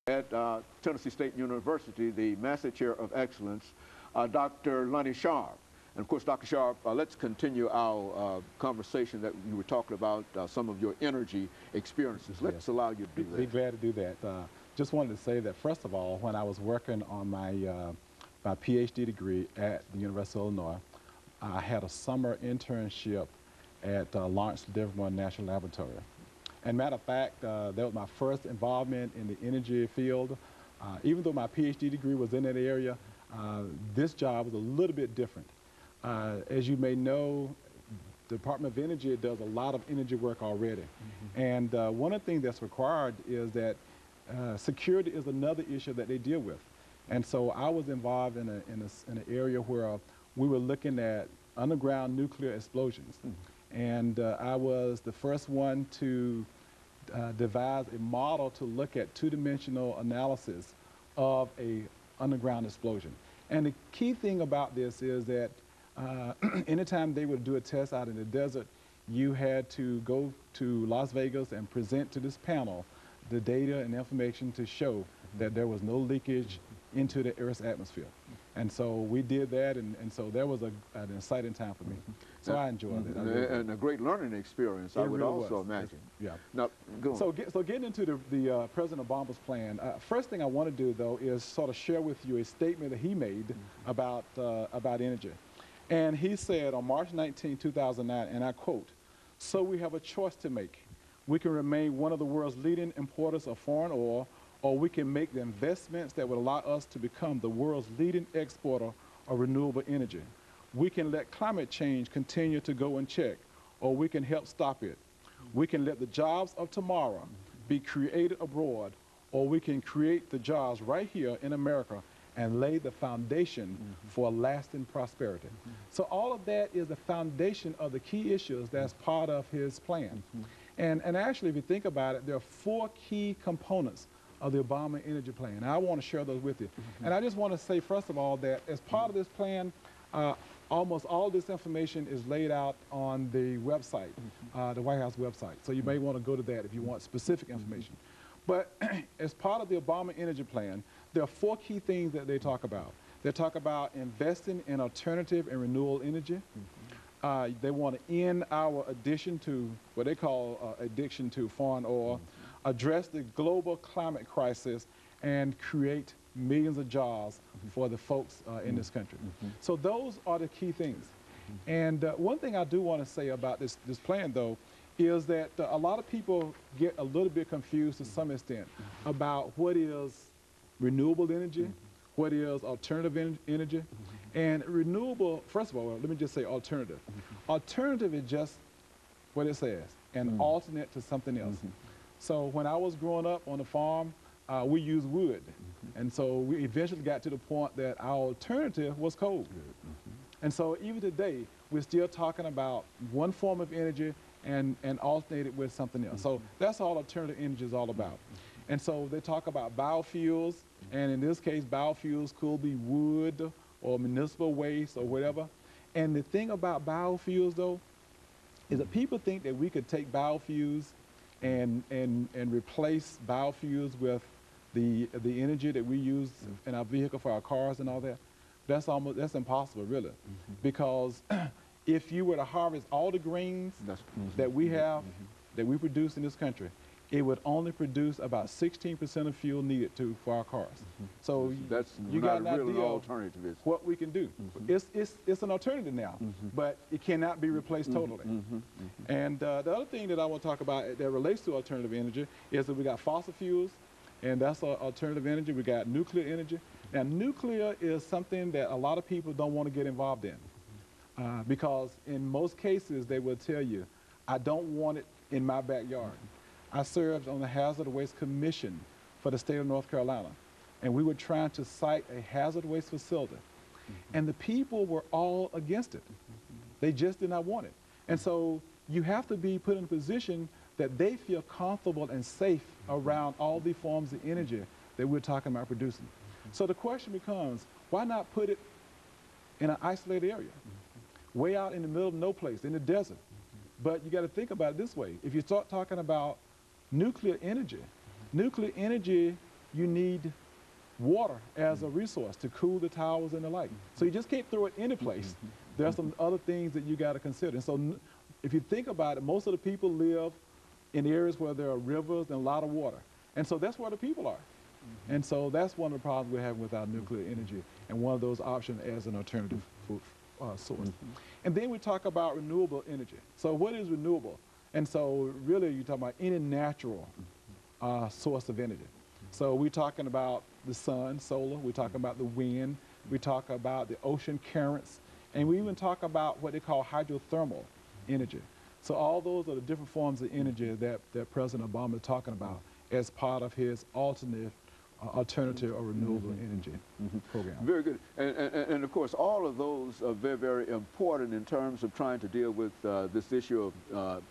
at Tennessee State University, the Massey Chair of Excellence, Dr. Lonnie Sharp. And of course, Dr. Sharp, let's continue our conversation that you were talking about, some of your energy experiences. Let's allow you to do that. Be glad to do that. Just wanted to say that, first of all, when I was working on my PhD degree at the University of Illinois, I had a summer internship at Lawrence Livermore National Laboratory. And matter of fact, that was my first involvement in the energy field. Even though my PhD degree was in that area, this job was a little bit different. As you may know, the Department of Energy does a lot of energy work already. And one of the things that's required is that security is another issue that they deal with. And so I was involved in an area where we were looking at underground nuclear explosions. And I was the first one to devise a model to look at two-dimensional analysis of a underground explosion. And the key thing about this is that anytime they would do a test out in the desert, you had to go to Las Vegas and present to this panel the data and information to show that there was no leakage into the Earth's atmosphere. And so we did that, and so that was an exciting time for me. So I enjoyed it. And a great learning experience, I would also imagine. Yeah. Now, go on. So getting into the President Obama's plan, first thing I want to do, though, is sort of share with you a statement that he made about energy. And he said on March 19, 2009, and I quote, "So we have a choice to make. We can remain one of the world's leading importers of foreign oil, or we can make the investments that would allow us to become the world's leading exporter of renewable energy. We can let climate change continue to go unchecked, or we can help stop it. We can let the jobs of tomorrow be created abroad, or we can create the jobs right here in America and lay the foundation for lasting prosperity." So all of that is the foundation of the key issues that's part of his plan. And actually, if you think about it, there are 4 key components of the Obama energy plan. And I want to share those with you. And I just want to say, first of all, that as part of this plan, almost all this information is laid out on the website, the White House website. So you may want to go to that if you want specific information. But as part of the Obama energy plan, there are 4 key things that they talk about. They talk about investing in alternative and renewable energy. They want to end our addiction to what they call addiction to foreign oil, address the global climate crisis, and create millions of jobs for the folks in this country. So those are the key things. And one thing I do want to say about this plan, though, is that a lot of people get a little bit confused to some extent about what is renewable energy, what is alternative energy. And renewable, first of all, let me just say alternative. Alternative is just what it says, an alternate to something else. So when I was growing up on the farm, we used wood. And so we eventually got to the point that our alternative was coal. And so even today, we're still talking about one form of energy and alternate it with something else. So that's all alternative energy is all about. And so they talk about biofuels, and in this case, biofuels could be wood or municipal waste or whatever. And the thing about biofuels, though, is that people think that we could take biofuels and replace biofuels with the energy that we use in our vehicle for our cars and all that. That's impossible, really, because if you were to harvest all the grains that we have, that we produce in this country, it would only produce about 16% of fuel needed for our cars. So that's you got an really idea an alternative, of what we can do. It's an alternative now, but it cannot be replaced totally. And the other thing that I want to talk about that relates to alternative energy is that we got fossil fuels, and that's alternative energy. We got nuclear energy. Now, nuclear is something that a lot of people don't want to get involved in because in most cases they will tell you, I don't want it in my backyard. I served on the Hazard Waste Commission for the state of North Carolina, and we were trying to site a hazard waste facility, and the people were all against it. They just did not want it. And so you have to be put in a position that they feel comfortable and safe around all the forms of energy that we're talking about producing. So the question becomes, why not put it in an isolated area, way out in the middle of no place, in the desert? But you got to think about it this way. If you start talking about nuclear energy you need water as a resource to cool the towers and the like. So you just can't throw it any place. There are some other things that you got to consider. And so if you think about it, most of the people live in areas where there are rivers and a lot of water. And so that's where the people are. And so that's one of the problems we're having with our nuclear energy, and one of those options as an alternative source. And then we talk about renewable energy. So what is renewable? And so really you're talking about any natural source of energy. So we're talking about the sun, solar, we're talking about the wind, we talk about the ocean currents, and we even talk about what they call hydrothermal energy. So all those are the different forms of energy that President Obama is talking about as part of his alternative or renewable energy program. Very good. And of course, all of those are very, very important in terms of trying to deal with this issue of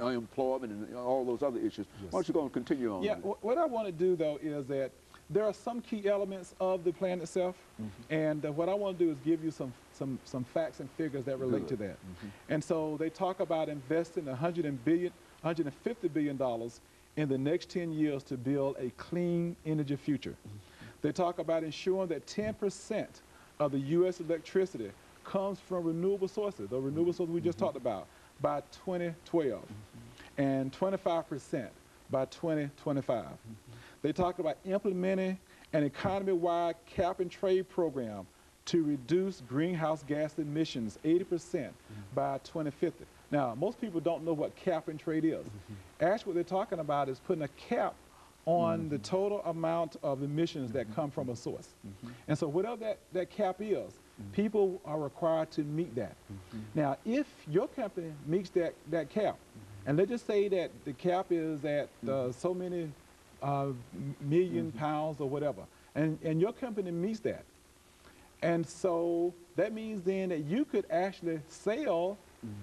unemployment and all those other issues. Yes. Why don't you go and continue on? Yeah, what I want to do, though, is that there are some key elements of the plan itself, and what I want to do is give you some facts and figures that relate to that. And so they talk about investing $150 billion in the next 10 years to build a clean energy future. They talk about ensuring that 10% of the U.S. electricity comes from renewable sources, the renewable sources we just talked about, by 2012, and 25% by 2025. They talk about implementing an economy-wide cap and trade program to reduce greenhouse gas emissions 80% by 2050. Now, most people don't know what cap and trade is. Actually, what they're talking about is putting a cap on the total amount of emissions that come from a source. And so whatever that cap is, people are required to meet that. Now, if your company meets that cap, and let's just say that the cap is at so many million pounds or whatever, and your company meets that, and so that means then that you could actually sell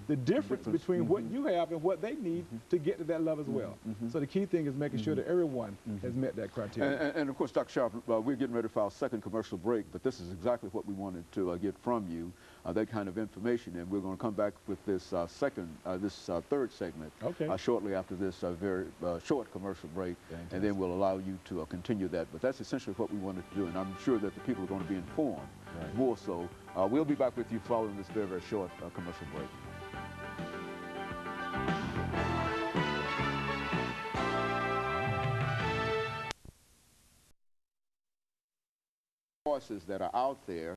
the difference between what you have and what they need to get to that level as well. So the key thing is making sure that everyone has met that criteria. And of course, Dr. Sharp, we're getting ready for our second commercial break, but this is exactly what we wanted to get from you, that kind of information. And we're going to come back with this third segment shortly after this very short commercial break, and then we'll allow you to continue that. But that's essentially what we wanted to do, and I'm sure that the people are going to be informed more so. We'll be back with you following this very, very short commercial break. Voices that are out there